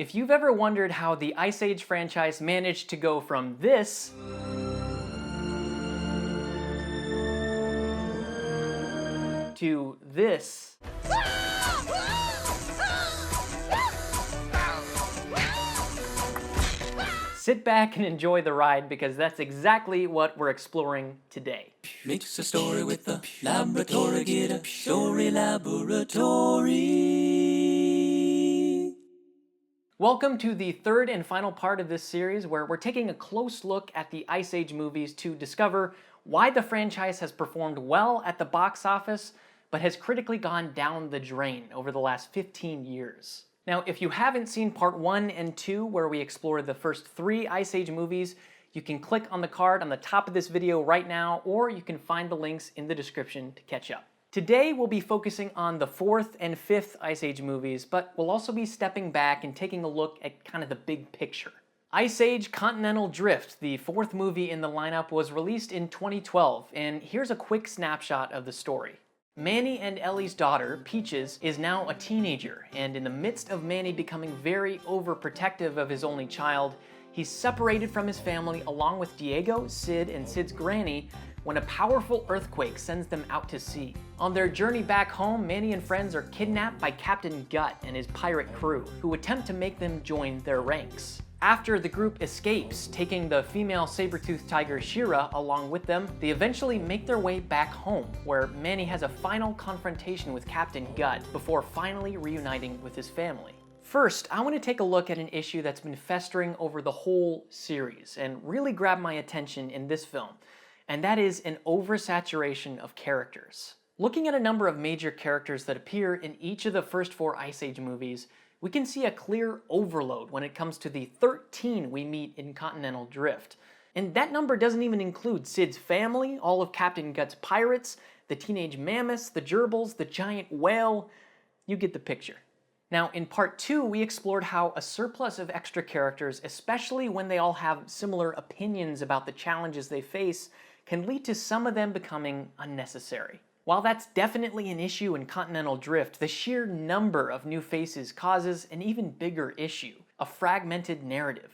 If you've ever wondered how the Ice Age franchise managed to go from this to this, sit back and enjoy the ride, because that's exactly what we're exploring today. Mix a story with the laboratory, get a story laboratory. Welcome to the third and final part of this series, where we're taking a close look at the Ice Age movies to discover why the franchise has performed well at the box office, but has critically gone down the drain over the last 15 years. Now, if you haven't seen part 1 and 2, where we explore the first 3 Ice Age movies, you can click on the card on the top of this video right now, or you can find the links in the description to catch up. Today, we'll be focusing on the 4th and 5th Ice Age movies, but we'll also be stepping back and taking a look at kind of the big picture. Ice Age Continental Drift, the 4th movie in the lineup, was released in 2012, and here's a quick snapshot of the story. Manny and Ellie's daughter, Peaches, is now a teenager, and in the midst of Manny becoming very overprotective of his only child, he's separated from his family along with Diego, Sid, and Sid's granny when a powerful earthquake sends them out to sea. On their journey back home, Manny and friends are kidnapped by Captain Gut and his pirate crew, who attempt to make them join their ranks. After the group escapes, taking the female saber-toothed tiger Shira along with them, they eventually make their way back home, where Manny has a final confrontation with Captain Gut before finally reuniting with his family. First, I want to take a look at an issue that's been festering over the whole series and really grabbed my attention in this film, and that is an oversaturation of characters. Looking at a number of major characters that appear in each of the first 4 Ice Age movies, we can see a clear overload when it comes to the 13 we meet in Continental Drift. And that number doesn't even include Sid's family, all of Captain Gut's pirates, the teenage mammoths, the gerbils, the giant whale. You get the picture. Now, in part 2, we explored how a surplus of extra characters, especially when they all have similar opinions about the challenges they face, can lead to some of them becoming unnecessary. While that's definitely an issue in Continental Drift, the sheer number of new faces causes an even bigger issue, a fragmented narrative.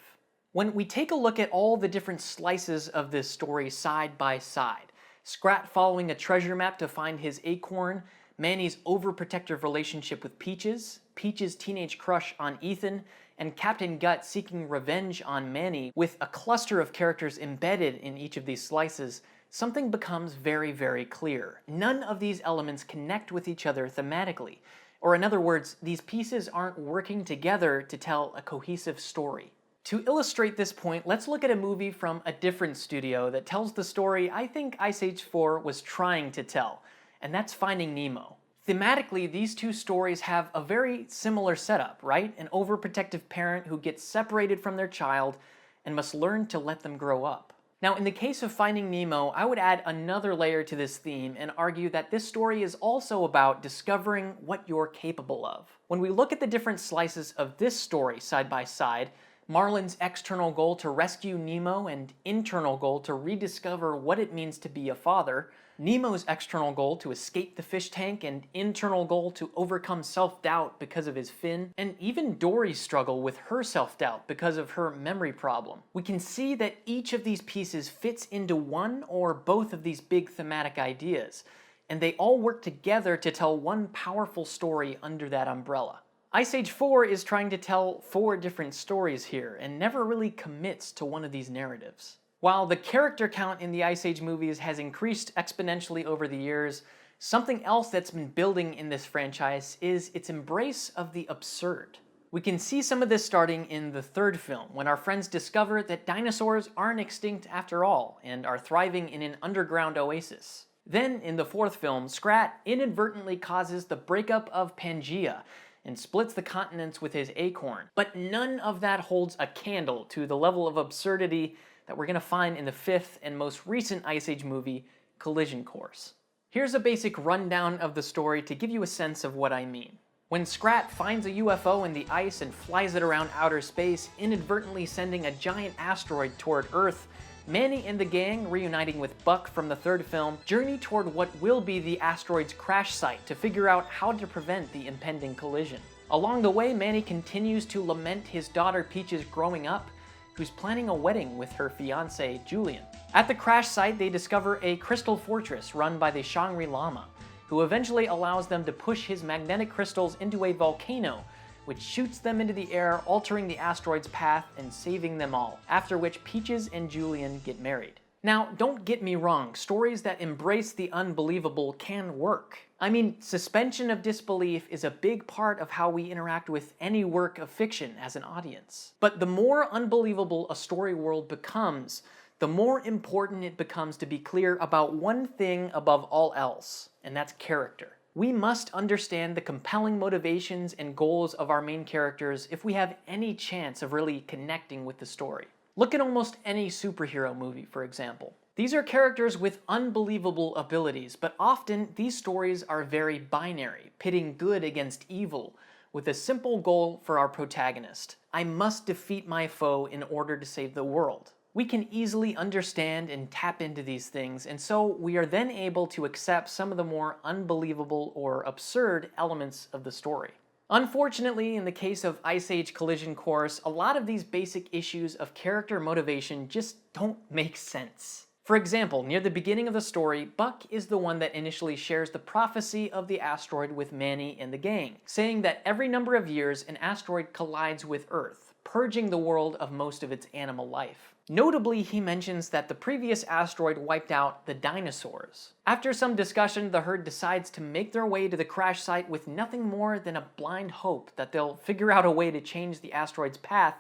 When we take a look at all the different slices of this story side by side, Scrat following a treasure map to find his acorn, Manny's overprotective relationship with Peaches, Peach's teenage crush on Ethan, and Captain Gut seeking revenge on Manny, with a cluster of characters embedded in each of these slices, something becomes very, very clear. None of these elements connect with each other thematically. Or in other words, these pieces aren't working together to tell a cohesive story. To illustrate this point, let's look at a movie from a different studio that tells the story I think Ice Age 4 was trying to tell, and that's Finding Nemo. Thematically, these two stories have a very similar setup, right? An overprotective parent who gets separated from their child and must learn to let them grow up. Now, in the case of Finding Nemo, I would add another layer to this theme and argue that this story is also about discovering what you're capable of. When we look at the different slices of this story side by side, Marlin's external goal to rescue Nemo and internal goal to rediscover what it means to be a father, Nemo's external goal to escape the fish tank and internal goal to overcome self-doubt because of his fin, and even Dory's struggle with her self-doubt because of her memory problem. We can see that each of these pieces fits into one or both of these big thematic ideas, and they all work together to tell one powerful story under that umbrella. Ice Age 4 is trying to tell 4 different stories here, and never really commits to one of these narratives. While the character count in the Ice Age movies has increased exponentially over the years, something else that's been building in this franchise is its embrace of the absurd. We can see some of this starting in the 3rd film, when our friends discover that dinosaurs aren't extinct after all, and are thriving in an underground oasis. Then, in the 4th film, Scrat inadvertently causes the breakup of Pangaea, and splits the continents with his acorn. But none of that holds a candle to the level of absurdity that we're going to find in the 5th and most recent Ice Age movie, Collision Course. Here's a basic rundown of the story to give you a sense of what I mean. When Scrat finds a UFO in the ice and flies it around outer space, inadvertently sending a giant asteroid toward Earth, Manny and the gang, reuniting with Buck from the 3rd film, journey toward what will be the asteroid's crash site to figure out how to prevent the impending collision. Along the way, Manny continues to lament his daughter Peach's growing up, who's planning a wedding with her fiancé Julian. At the crash site, they discover a crystal fortress run by the Shangri-Lama, who eventually allows them to push his magnetic crystals into a volcano, which shoots them into the air, altering the asteroid's path and saving them all, after which Peaches and Julian get married. Now, don't get me wrong, stories that embrace the unbelievable can work. I mean, suspension of disbelief is a big part of how we interact with any work of fiction as an audience. But the more unbelievable a story world becomes, the more important it becomes to be clear about one thing above all else, and that's character. We must understand the compelling motivations and goals of our main characters if we have any chance of really connecting with the story. Look at almost any superhero movie, for example. These are characters with unbelievable abilities, but often these stories are very binary, pitting good against evil, with a simple goal for our protagonist. I must defeat my foe in order to save the world. We can easily understand and tap into these things, and so we are then able to accept some of the more unbelievable or absurd elements of the story. Unfortunately, in the case of Ice Age Collision Course, a lot of these basic issues of character motivation just don't make sense. For example, near the beginning of the story, Buck is the one that initially shares the prophecy of the asteroid with Manny and the gang, saying that every number of years an asteroid collides with Earth, purging the world of most of its animal life. Notably, he mentions that the previous asteroid wiped out the dinosaurs. After some discussion, the herd decides to make their way to the crash site with nothing more than a blind hope that they'll figure out a way to change the asteroid's path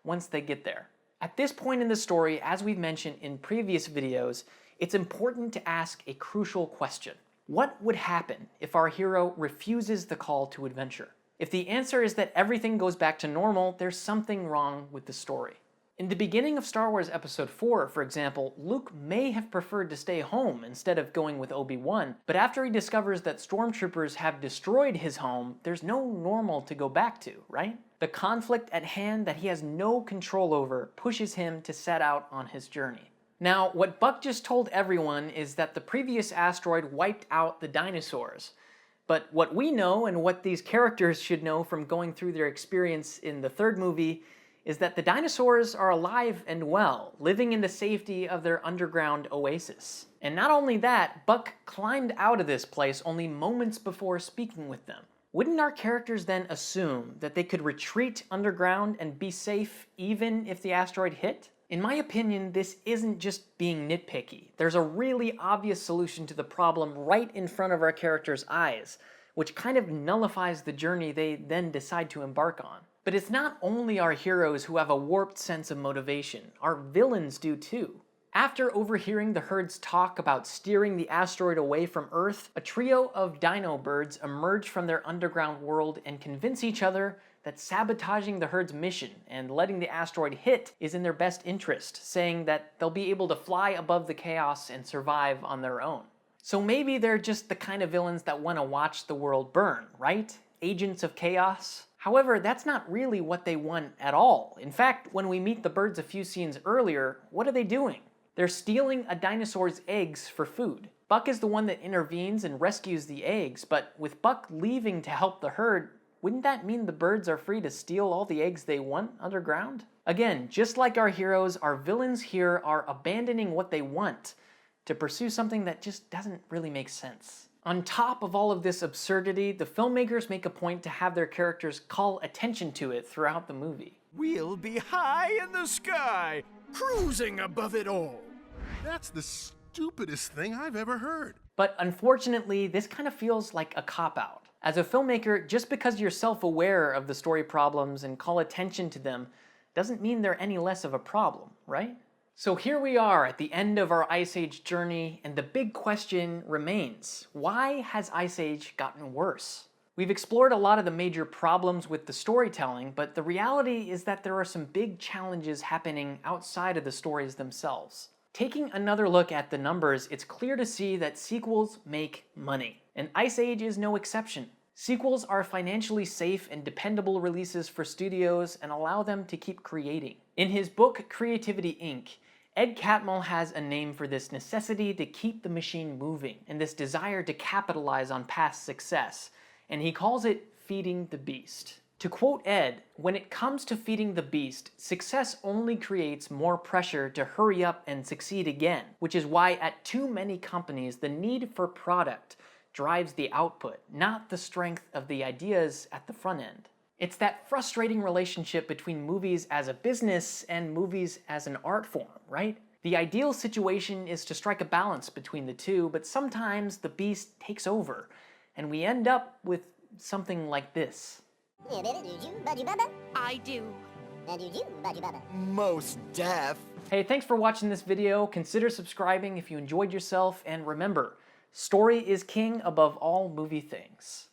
once they get there. At this point in the story, as we've mentioned in previous videos, it's important to ask a crucial question. What would happen if our hero refuses the call to adventure? If the answer is that everything goes back to normal, there's something wrong with the story. In the beginning of Star Wars Episode 4, for example, Luke may have preferred to stay home instead of going with Obi-Wan, but after he discovers that stormtroopers have destroyed his home, there's no normal to go back to, right? The conflict at hand that he has no control over pushes him to set out on his journey. Now, what Buck just told everyone is that the previous asteroid wiped out the dinosaurs. But what we know, and what these characters should know from going through their experience in the third movie, is that the dinosaurs are alive and well, living in the safety of their underground oasis. And not only that, Buck climbed out of this place only moments before speaking with them. Wouldn't our characters then assume that they could retreat underground and be safe even if the asteroid hit? In my opinion, this isn't just being nitpicky. There's a really obvious solution to the problem right in front of our characters' eyes, which kind of nullifies the journey they then decide to embark on. But it's not only our heroes who have a warped sense of motivation, our villains do too. After overhearing the herd's talk about steering the asteroid away from Earth, a trio of dino birds emerge from their underground world and convince each other that sabotaging the herd's mission and letting the asteroid hit is in their best interest, saying that they'll be able to fly above the chaos and survive on their own. So maybe they're just the kind of villains that want to watch the world burn, right? Agents of chaos? However, that's not really what they want at all. In fact, when we meet the birds a few scenes earlier, what are they doing? They're stealing a dinosaur's eggs for food. Buck is the one that intervenes and rescues the eggs, but with Buck leaving to help the herd, wouldn't that mean the birds are free to steal all the eggs they want underground? Again, just like our heroes, our villains here are abandoning what they want to pursue something that just doesn't really make sense. On top of all of this absurdity, the filmmakers make a point to have their characters call attention to it throughout the movie. We'll be high in the sky, cruising above it all. That's the stupidest thing I've ever heard. But unfortunately, this kind of feels like a cop-out. As a filmmaker, just because you're self-aware of the story problems and call attention to them doesn't mean they're any less of a problem, right? So here we are at the end of our Ice Age journey, and the big question remains: why has Ice Age gotten worse? We've explored a lot of the major problems with the storytelling, but the reality is that there are some big challenges happening outside of the stories themselves. Taking another look at the numbers, it's clear to see that sequels make money, and Ice Age is no exception. Sequels are financially safe and dependable releases for studios and allow them to keep creating. In his book Creativity Inc., Ed Catmull has a name for this necessity to keep the machine moving and this desire to capitalize on past success, and he calls it feeding the beast. To quote Ed, when it comes to feeding the beast, success only creates more pressure to hurry up and succeed again, which is why at too many companies the need for product drives the output, not the strength of the ideas at the front end. It's that frustrating relationship between movies as a business and movies as an art form, right? The ideal situation is to strike a balance between the two, but sometimes the beast takes over, and we end up with something like this. I do. Most deaf. Hey, thanks for watching this video. Consider subscribing if you enjoyed yourself, and remember, story is king above all movie things.